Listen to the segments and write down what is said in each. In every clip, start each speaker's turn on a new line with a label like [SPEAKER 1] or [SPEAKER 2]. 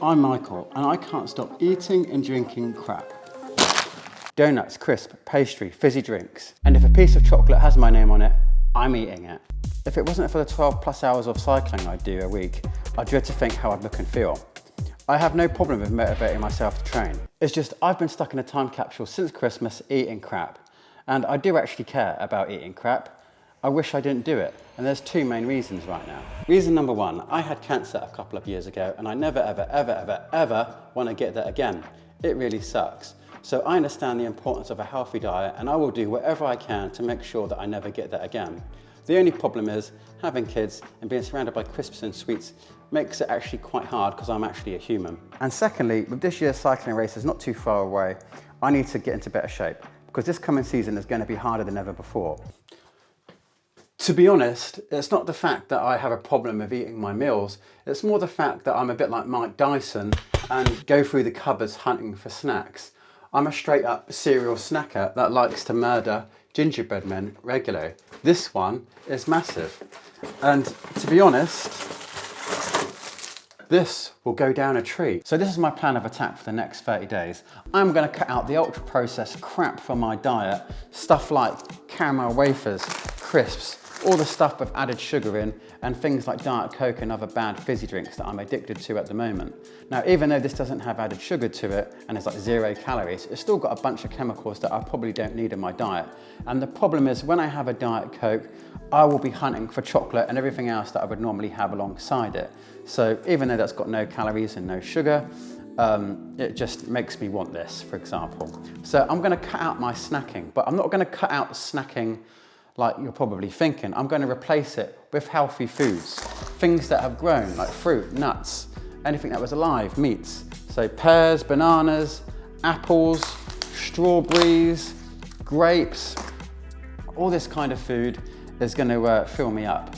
[SPEAKER 1] I'm Michael, and I can't stop eating and drinking crap. Donuts, crisp, pastry, fizzy drinks. And if a piece of chocolate has my name on it, I'm eating it. If it wasn't for the 12 plus hours of cycling I do a week, I'd dread to think how I'd look and feel. I have no problem with motivating myself to train. It's just I've been stuck in a time capsule since Christmas eating crap. And I do actually care about eating crap. I wish I didn't do it. And there's two main reasons right now. Reason number one, I had cancer a couple of years ago and I never, ever want to get that again. It really sucks. So I understand the importance of a healthy diet and I will do whatever I can to make sure that I never get that again. The only problem is having kids and being surrounded by crisps and sweets makes it actually quite hard because I'm actually a human. And secondly, with this year's cycling races not too far away, I need to get into better shape because this coming season is going to be harder than ever before. To be honest, it's not the fact that I have a problem with eating my meals, it's more the fact that I'm a bit like Mike Dyson and go through the cupboards hunting for snacks. I'm a straight up cereal snacker that likes to murder gingerbread men regularly. This one is massive. And to be honest, this will go down a tree. So this is my plan of attack for the next 30 days. I'm gonna cut out the ultra processed crap from my diet, stuff like caramel wafers, crisps, all the stuff with added sugar in, and things like Diet Coke and other bad fizzy drinks that I'm addicted to at the moment. Now, even though this doesn't have added sugar to it, and it's like 0 calories, it's still got a bunch of chemicals that I probably don't need in my diet. And the problem is, when I have a Diet Coke, I will be hunting for chocolate and everything else that I would normally have alongside it. So even though that's got no calories and no sugar, it just makes me want this, for example. So I'm gonna cut out my snacking, but I'm not gonna cut out snacking like you're probably thinking. I'm going to replace it with healthy foods. Things that have grown, like fruit, nuts, anything that was alive, meats. So pears, bananas, apples, strawberries, grapes, all this kind of food is going to fill me up,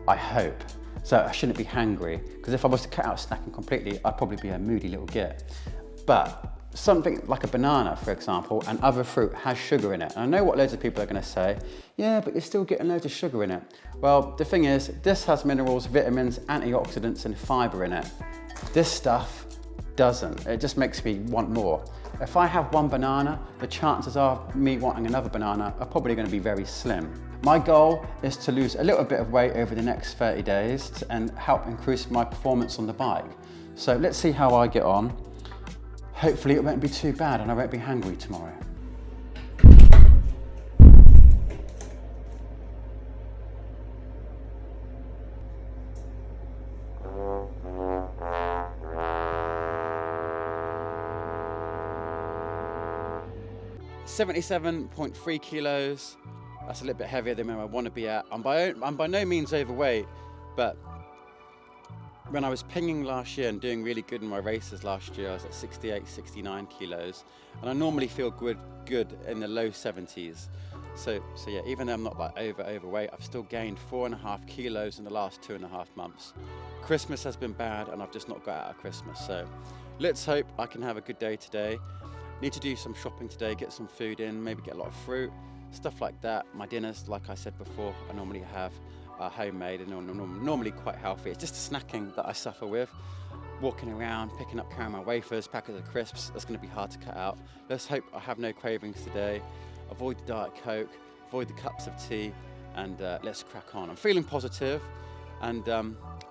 [SPEAKER 1] I hope. So I shouldn't be hangry, because if I was to cut out snacking completely, I'd probably be a moody little git. But something like a banana, for example, and other fruit has sugar in it. And I know what loads of people are going to say, yeah, but you're still getting loads of sugar in it. Well, the thing is, this has minerals, vitamins, antioxidants, and fiber in it. This stuff doesn't. It just makes me want more. If I have one banana, the chances of me wanting another banana are probably going to be very slim. My goal is to lose a little bit of weight over the next 30 days and help increase my performance on the bike. So let's see how I get on. Hopefully it won't be too bad and I won't be hungry tomorrow. $77.3 kilos. That's a little bit heavier than where I want to be at. I'm by no means overweight, but when I was pinging last year and doing really good in my races last year, I was at 68, 69 kilos. And I normally feel good in the low 70s. So yeah, even though I'm not like overweight, I've still gained 4.5 kilos in the last 2.5 months. Christmas has been bad and I've just not got out of Christmas. So let's hope I can have a good day today. Need to do some shopping today, get some food in, maybe get a lot of fruit, stuff like that. My dinners, like I said before, I normally have homemade and normally quite healthy. It's just the snacking that I suffer with. Walking around, picking up caramel wafers, packets of crisps, that's going to be hard to cut out. Let's hope I have no cravings today. Avoid the Diet Coke, avoid the cups of tea, and let's crack on. I'm feeling positive, and I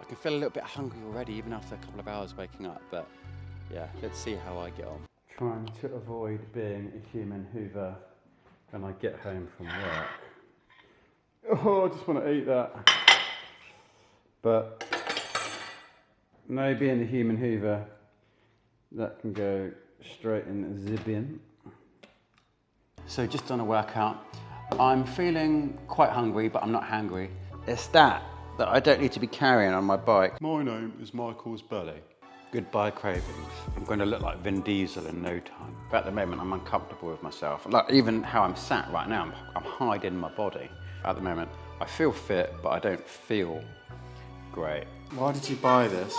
[SPEAKER 1] can feel a little bit hungry already, even after a couple of hours waking up, but yeah, let's see how I get on. Trying to avoid being a human hoover when I get home from work. Oh, I just want to eat that. But no being the human hoover, that can go straight in the bin. So just done a workout. I'm feeling quite hungry, but I'm not hangry. It's that I don't need to be carrying on my bike. My name is Michael's Belly. Goodbye cravings. I'm going to look like Vin Diesel in no time. But at the moment, I'm uncomfortable with myself. Like even how I'm sat right now, I'm hiding my body. At the moment, I feel fit, but I don't feel great. Why did you buy this?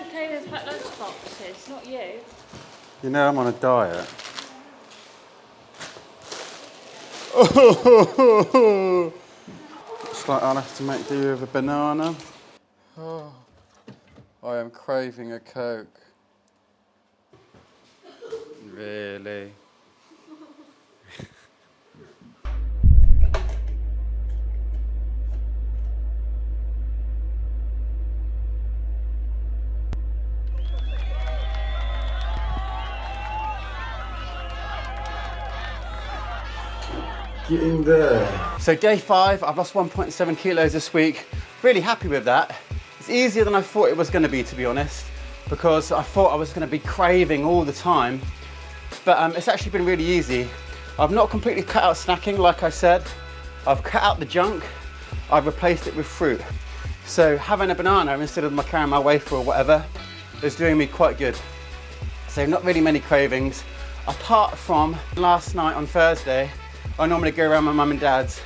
[SPEAKER 2] Okay, there's like loads of boxes, not you.
[SPEAKER 1] You know I'm on a diet. It's like I'll have to make do with a banana. Oh. I am craving a Coke. Really?
[SPEAKER 3] Get in there.
[SPEAKER 1] So day 5, I've lost 1.7 kilos this week. Really happy with that. It's easier than I thought it was going to be honest, because I thought I was going to be craving all the time. But it's actually been really easy. I've not completely cut out snacking, like I said. I've cut out the junk. I've replaced it with fruit. So having a banana instead of my caramel wafer or whatever is doing me quite good. So not really many cravings. Apart from last night on Thursday, I normally go around my mum and dad's,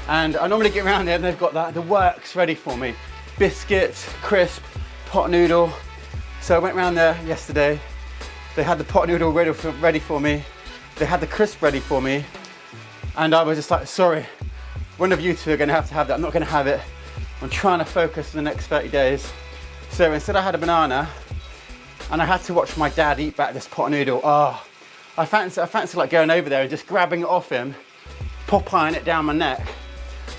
[SPEAKER 1] and I normally get around there and they've got the works ready for me. Biscuits, crisp, pot noodle. So I went round there yesterday. They had the pot noodle ready for me. They had the crisp ready for me. And I was just like, sorry, one of you two are gonna have to have that. I'm not gonna have it. I'm trying to focus for the next 30 days. So instead I had a banana, and I had to watch my dad eat back this pot noodle. Oh, I fancy like going over there and just grabbing it off him, Popeyeing it down my neck,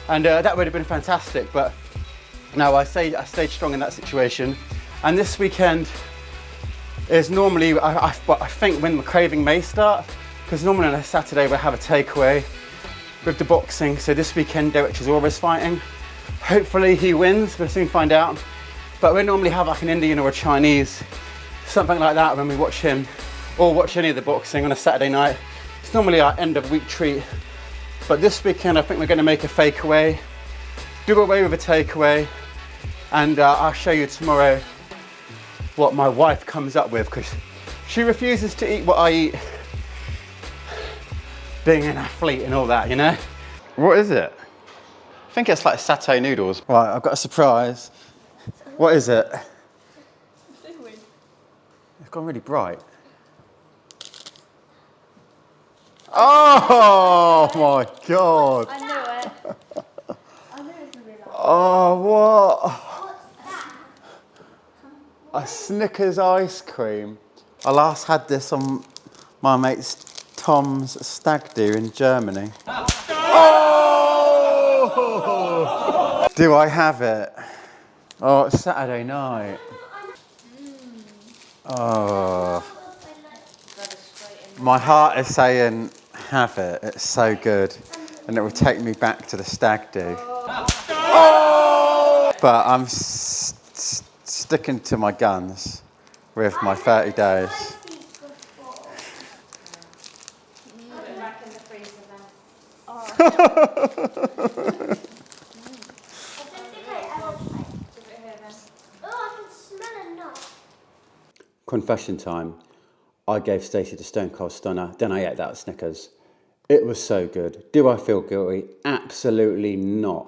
[SPEAKER 1] and that would have been fantastic. But no, I stayed strong in that situation. And this weekend is normally, I think, when the craving may start, because normally on a Saturday we have a takeaway with the boxing. So this weekend Derek Chisora is fighting. Hopefully he wins, we'll soon find out. But we normally have like an Indian or a Chinese, something like that when we watch him, or watch any of the boxing on a Saturday night. It's normally our end of week treat. But this weekend I think we're going to make a fake away, do away with a takeaway, and I'll show you tomorrow what my wife comes up with, because she refuses to eat what I eat, being an athlete and all that, you know? What is it? I think it's like satay noodles. Right, I've got a surprise. What is it? It's gone really bright. Oh my God.
[SPEAKER 2] I knew it. I knew it was going to be like
[SPEAKER 1] Oh, what?
[SPEAKER 2] What's that?
[SPEAKER 1] A Snickers ice cream. I last had this on my mate's Tom's stag do in Germany. Oh! Do I have it? Oh, it's Saturday night. Oh. My heart is saying, have it. It's so good. And it will take me back to the stag do. Oh! But I'm sticking to my guns with my 30 days.
[SPEAKER 2] Put it back in the freezer then. Oh.
[SPEAKER 1] Confession time. I gave Stacey the Stone Cold Stunner, then I ate that at Snickers. It was so good. Do I feel guilty? Absolutely not.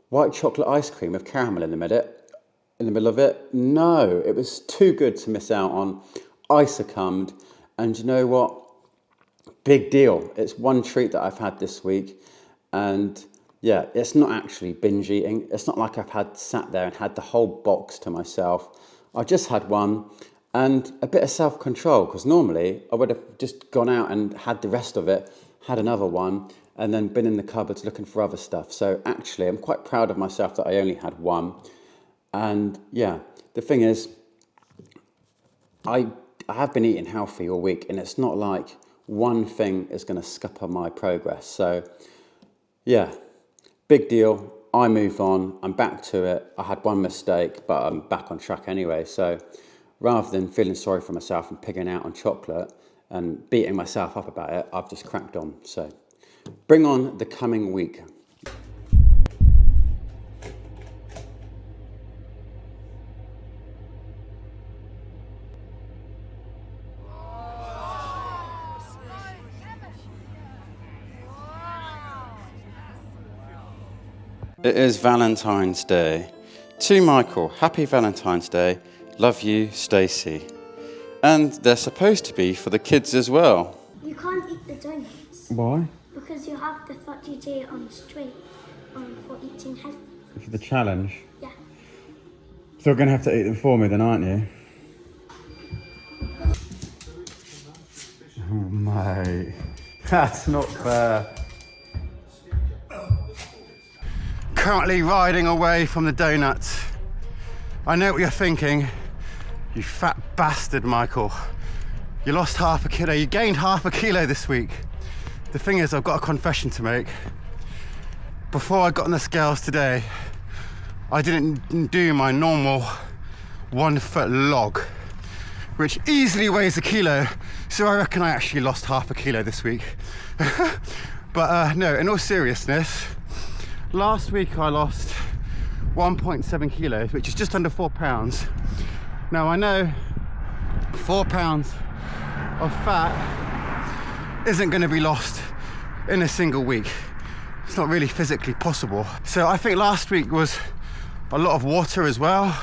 [SPEAKER 1] White chocolate ice cream with caramel in the middle of it? No, it was too good to miss out on. I succumbed, and you know what? Big deal. It's one treat that I've had this week, and yeah, it's not actually binge eating. It's not like I've sat there and had the whole box to myself. I just had one. And a bit of self-control, because normally I would have just gone out and had the rest of it, had another one, and then been in the cupboards looking for other stuff. So actually, I'm quite proud of myself that I only had one. And yeah, the thing is, I have been eating healthy all week, and it's not like one thing is going to scupper my progress. So yeah, big deal. I move on. I'm back to it. I had one mistake, but I'm back on track anyway. So rather than feeling sorry for myself and pigging out on chocolate and beating myself up about it, I've just cracked on. So bring on the coming week. It is Valentine's Day. To Michael, happy Valentine's Day. Love you, Stacey. And they're supposed to be for the kids as well.
[SPEAKER 4] You can't eat the donuts.
[SPEAKER 1] Why?
[SPEAKER 4] Because you have the 30 day on straight for eating healthy.
[SPEAKER 1] For the challenge.
[SPEAKER 4] Yeah.
[SPEAKER 1] Still gonna have to eat them for me then, aren't you? Oh, mate. That's not fair. Currently riding away from the donuts. I know what you're thinking. You fat bastard, Michael. You lost half a kilo. You gained half a kilo this week. The thing is, I've got a confession to make. Before I got on the scales today, I didn't do my normal 1 foot log, which easily weighs a kilo. So I reckon I actually lost half a kilo this week. But no, in all seriousness, last week I lost 1.7 kilos, which is just under 4 pounds. Now I know 4 pounds of fat isn't going to be lost in a single week. It's not really physically possible. So I think last week was a lot of water as well.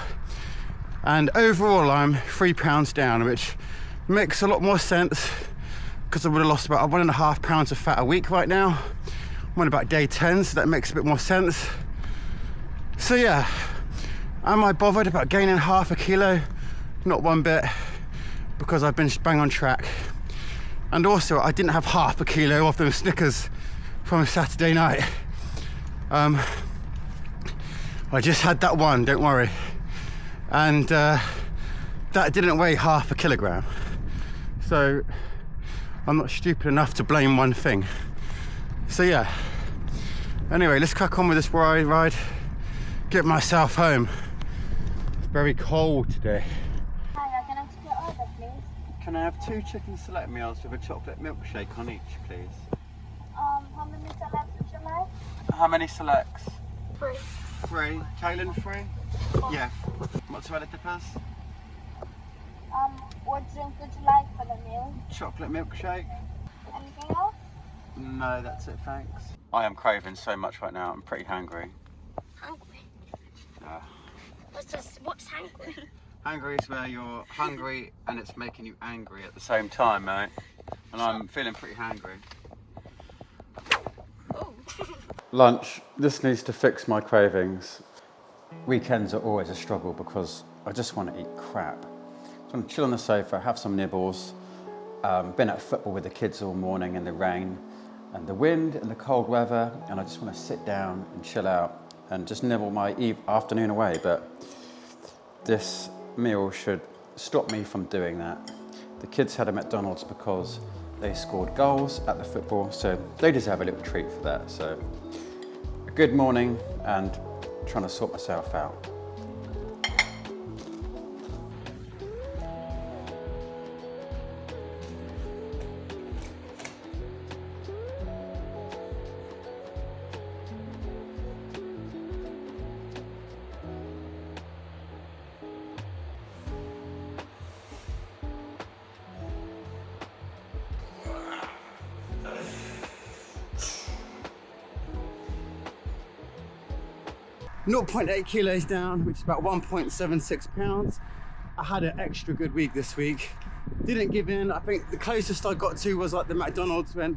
[SPEAKER 1] And overall I'm 3 pounds down, which makes a lot more sense because I would have lost about 1.5 pounds of fat a week right now. I'm on about day 10, so that makes a bit more sense. So yeah, am I bothered about gaining half a kilo? Not one bit, because I've been bang on track. And also I didn't have half a kilo of those Snickers from Saturday night. I just had that one, don't worry. And that didn't weigh half a kilogram. So I'm not stupid enough to blame one thing. So yeah, anyway, let's crack on with this ride, get myself home. It's very cold today.
[SPEAKER 4] Hiya, can I take your order, please?
[SPEAKER 1] Can I have 2 chicken select meals with a chocolate milkshake on each, please?
[SPEAKER 4] How many salads would you like?
[SPEAKER 1] How many selects?
[SPEAKER 4] 3.
[SPEAKER 1] 3. Kaylin, 3? Yeah. Mozzarella dippers?
[SPEAKER 4] What drink would you like for the meal?
[SPEAKER 1] Chocolate milkshake?
[SPEAKER 4] Anything else?
[SPEAKER 1] No, that's it, thanks. I am craving so much right now. I'm pretty hungry.
[SPEAKER 4] Hungry.
[SPEAKER 1] Yeah.
[SPEAKER 4] What's hungry?
[SPEAKER 1] Hungry is where you're hungry and it's making you angry at the same time, mate. And I'm feeling pretty hungry.
[SPEAKER 4] Oh.
[SPEAKER 1] Lunch. This needs to fix my cravings. Weekends are always a struggle because I just want to eat crap. I want to chill on the sofa, have some nibbles. Been at football with the kids all morning in the rain and the wind and the cold weather, and I just want to sit down and chill out and just nibble my afternoon away. But this meal should stop me from doing that. The kids had a McDonald's because they scored goals at the football, so they deserve a little treat for that. So a good morning and trying to sort myself out. .8 kilos down, which is about 1.76 pounds. I had an extra good week this week. Didn't give in. I think the closest I got to was like the McDonald's when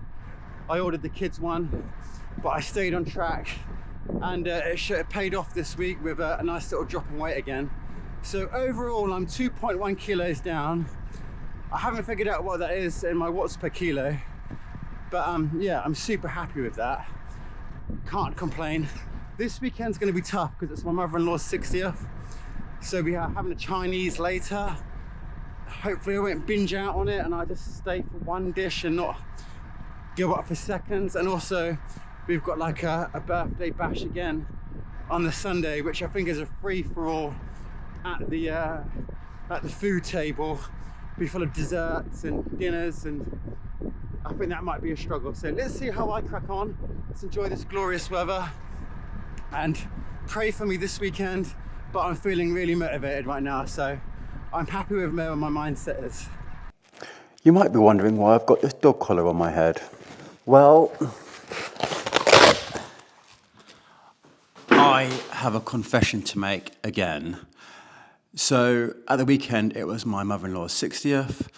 [SPEAKER 1] I ordered the kids one, but I stayed on track and it paid off this week with a nice little drop in weight again. So overall, I'm 2.1 kilos down. I haven't figured out what that is in my watts per kilo, but yeah, I'm super happy with that. Can't complain. This weekend's going to be tough because it's my mother-in-law's 60th, so we are having a Chinese later. Hopefully I won't binge out on it and I just stay for one dish and not go up for seconds. And also we've got like a birthday bash again on the Sunday, which I think is a free-for-all at the food table. Be full of desserts and dinners, and I think that might be a struggle. So let's see how I crack on. Let's enjoy this glorious weather and pray for me this weekend. But I'm feeling really motivated right now, so I'm happy with where my mindset is. You might be wondering why I've got this dog collar on my head. Well, I have a confession to make again. So at the weekend, it was my mother-in-law's 60th,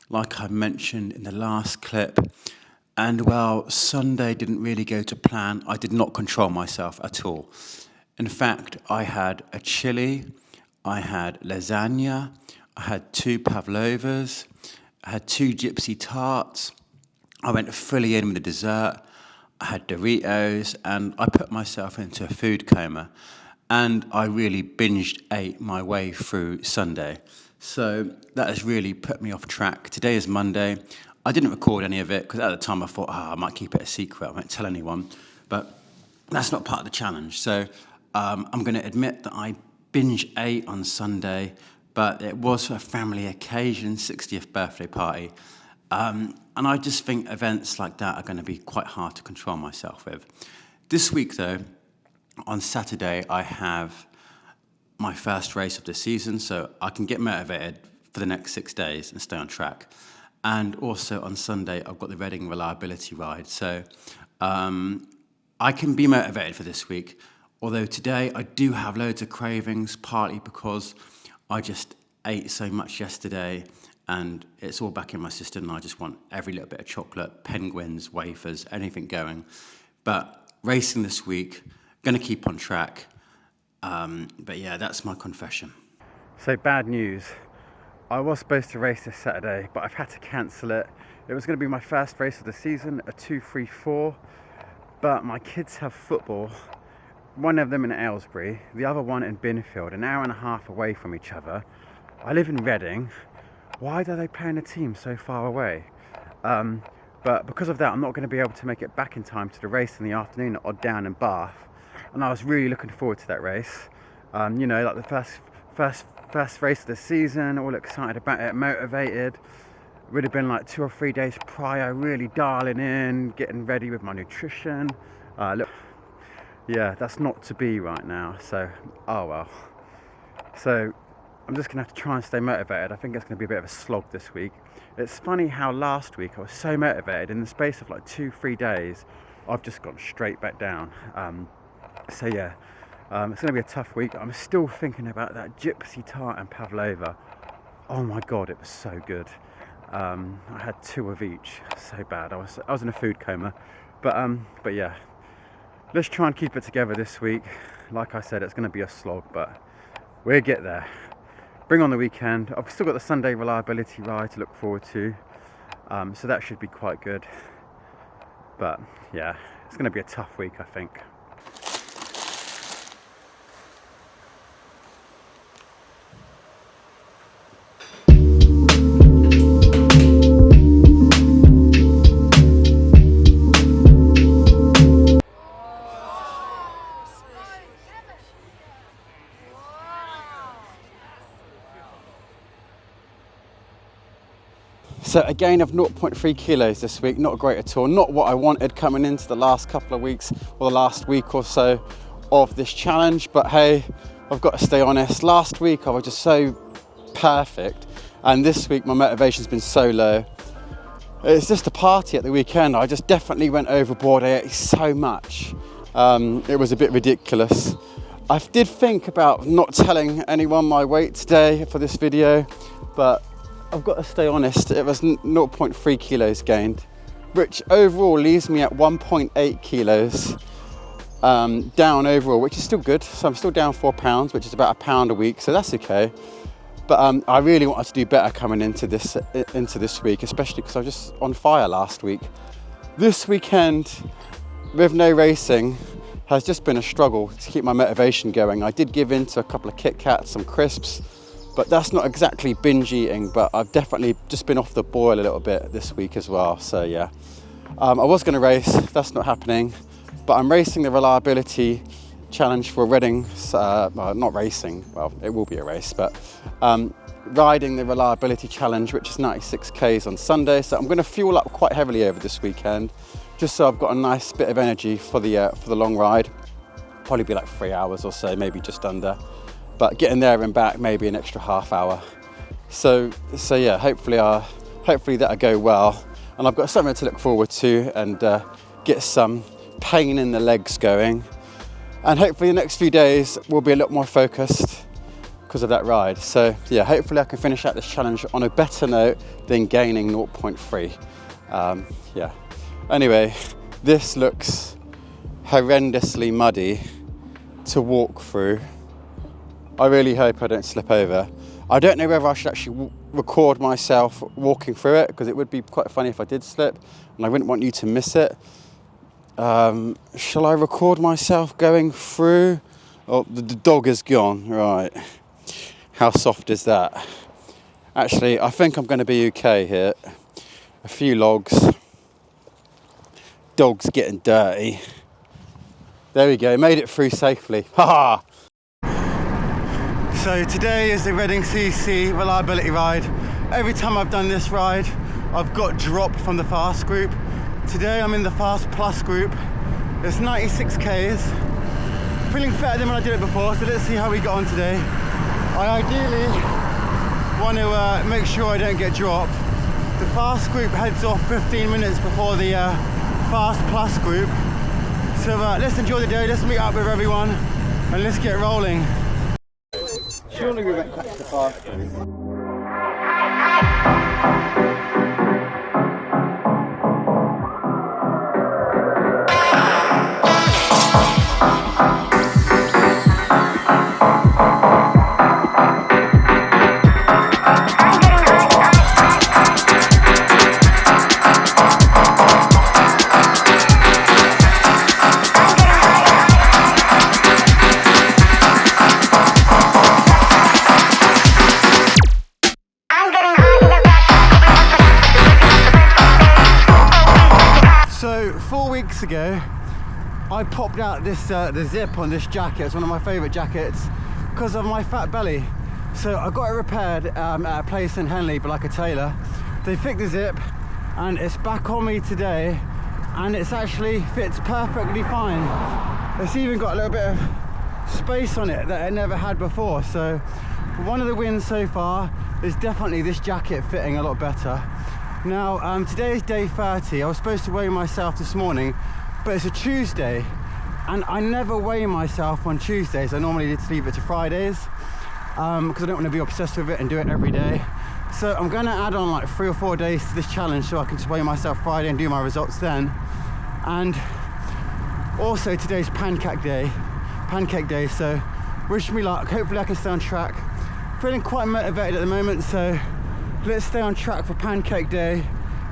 [SPEAKER 1] like I mentioned in the last clip. And while Sunday didn't really go to plan, I did not control myself at all. In fact, I had a chili, I had lasagna, I had 2 pavlovas, I had 2 gypsy tarts, I went fully in with the dessert, I had Doritos, and I put myself into a food coma. And I really binged ate my way through Sunday. So that has really put me off track. Today is Monday. I didn't record any of it because at the time I thought, I might keep it a secret, I won't tell anyone. But that's not part of the challenge. So I'm going to admit that I binge ate on Sunday, but it was a family occasion, 60th birthday party. And I just think events like that are going to be quite hard to control myself with. This week, though, on Saturday, I have my first race of the season, so I can get motivated for the next 6 days and stay on track. And also on Sunday, I've got the Reading reliability ride, so I can be motivated for this week. Although today I do have loads of cravings, partly because I just ate so much yesterday and it's all back in my system and I just want every little bit of chocolate, penguins, wafers, anything going. But racing this week, going to keep on track. But yeah, that's my confession. So bad news. I was supposed to race this Saturday, but I've had to cancel it. It was going to be my first race of the season, a 2:34, but my kids have football. One of them in Aylesbury, the other one in Binfield, an hour and a half away from each other. I live in Reading. Why are they playing a team so far away? But because of that, I'm not going to be able to make it back in time to the race in the afternoon at Odd Down in Bath. And I was really looking forward to that race. You know, like the first race of the season, all excited about it, motivated. It would have been like 2 or 3 days prior, really dialing in, getting ready with my nutrition. Look, yeah, that's not to be right now, so, oh well. So, I'm just going to have to try and stay motivated. I think it's going to be a bit of a slog this week. It's funny how last week I was so motivated, in the space of like 2-3 days, I've just gone straight back down. So yeah, it's going to be a tough week. I'm still thinking about that gypsy tart and pavlova. Oh my god, it was so good. I had 2 of each, so bad. I was in a food coma, but yeah. Let's try and keep it together this week. Like I said, it's going to be a slog, but we'll get there. Bring on the weekend. I've still got the Sunday reliability ride to look forward to, so that should be quite good. But yeah, it's going to be a tough week, I think. So a gain of 0.3 kilos this week, not great at all. Not what I wanted coming into the last couple of weeks or the last week or so of this challenge, but hey, I've got to stay honest. Last week I was just so perfect, and this week my motivation's been so low. It's just a party at the weekend. I just definitely went overboard. I ate so much. It was a bit ridiculous. I did think about not telling anyone my weight today for this video, but I've got to stay honest, it was 0.3 kilos gained, which overall leaves me at 1.8 kilos down overall, which is still good. So I'm still down 4 pounds, which is about a pound a week, so that's okay. But I really wanted to do better coming into this week, especially because I was just on fire last week. This weekend, with no racing, has just been a struggle to keep my motivation going. I did give in to a couple of Kit Kats, some crisps, but that's not exactly binge eating, but I've definitely just been off the boil a little bit this week as well, so yeah. I was going to race, that's not happening, but I'm racing the reliability challenge for Reading, well, not racing, well, it will be a race, but riding the reliability challenge, which is 96 Ks on Sunday, so I'm going to fuel up quite heavily over this weekend, just so I've got a nice bit of energy for the long ride. Probably be like 3 hours or so, maybe just under. But getting there and back, maybe an extra half hour. So yeah, hopefully that'll go well. And I've got something to look forward to and get some pain in the legs going. And hopefully the next few days will be a lot more focused because of that ride. So yeah, hopefully I can finish out this challenge on a better note than gaining 0.3. Yeah. Anyway, this looks horrendously muddy to walk through. I really hope I don't slip over. I don't know whether I should actually record myself walking through it, because it would be quite funny if I did slip and I wouldn't want you to miss it. Shall I record myself going through? Oh, the dog is gone, right. How soft is that? Actually, I think I'm going to be okay here. A few logs. Dog's getting dirty. There we go, made it through safely. Ha ha! So today is the Reading CC reliability ride. Every time I've done this ride, I've got dropped from the fast group. Today I'm in the fast plus group. It's 96 Ks. Feeling better than when I did it before, so let's see how we got on today. I ideally want to make sure I don't get dropped. The fast group heads off 15 minutes before the fast plus group. So let's enjoy the day, let's meet up with everyone and let's get rolling. Surely we went back to the fast group. So 4 weeks ago, I popped out this the zip on this jacket. It's one of my favourite jackets because of my fat belly. So I got it repaired at a place in Henley, but like a tailor. They fixed the zip and it's back on me today, and it's actually fits perfectly fine. It's even got a little bit of space on it that it never had before. So one of the wins so far is definitely this jacket fitting a lot better. Now, today is day 30. I was supposed to weigh myself this morning, but it's a Tuesday, and I never weigh myself on Tuesdays. I normally just leave it to Fridays, because I don't want to be obsessed with it and do it every day. So I'm going to add on like 3 or 4 days to this challenge so I can just weigh myself Friday and do my results then. And also today's pancake day, so wish me luck. Hopefully I can stay on track. Feeling quite motivated at the moment, so let's stay on track for pancake day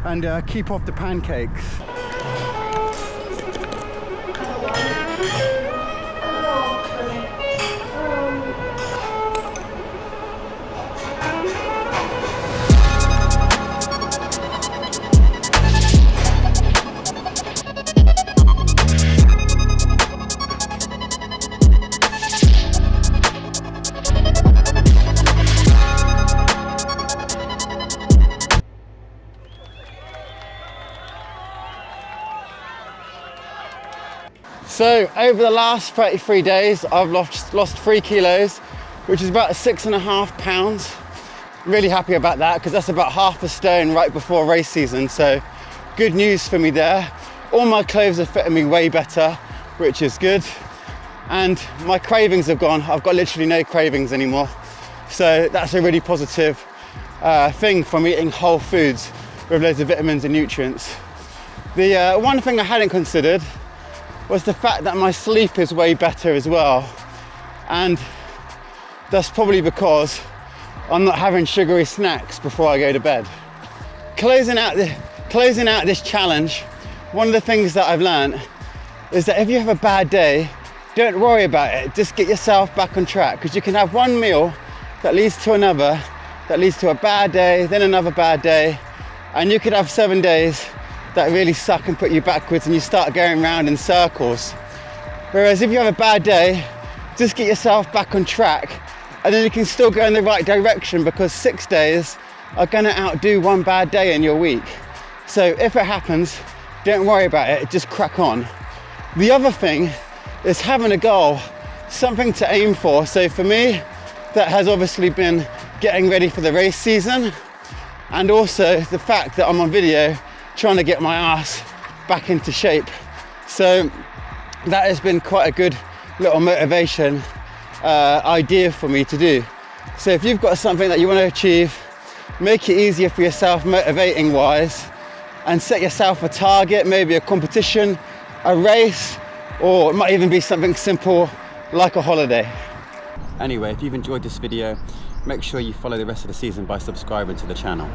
[SPEAKER 1] and keep off the pancakes. So over the last 33 days, I've lost 3 kilos, which is about 6.5 pounds. Really happy about that, because that's about half a stone right before race season. So good news for me there. All my clothes are fitting me way better, which is good. And my cravings have gone. I've got literally no cravings anymore. So that's a really positive thing from eating whole foods with loads of vitamins and nutrients. The one thing I hadn't considered was the fact that my sleep is way better as well, and that's probably because I'm not having sugary snacks before I go to bed. Closing out this challenge, one of the things that I've learned is that if you have a bad day, don't worry about it, just get yourself back on track, because you can have one meal that leads to another, that leads to a bad day, then another bad day, and you could have 7 days that really suck and put you backwards, and you start going around in circles. Whereas if you have a bad day, just get yourself back on track, and then you can still go in the right direction, because 6 days are gonna outdo 1 bad day in your week. So if it happens, don't worry about it, just crack on. The other thing is having a goal, something to aim for. So for me, that has obviously been getting ready for the race season, and also the fact that I'm on video trying to get my ass back into shape. So that has been quite a good little motivation idea for me to do. So if you've got something that you want to achieve, make it easier for yourself motivating wise, and set yourself a target, maybe a competition, a race, or it might even be something simple like a holiday. Anyway, if you've enjoyed this video, make sure you follow the rest of the season by subscribing to the channel.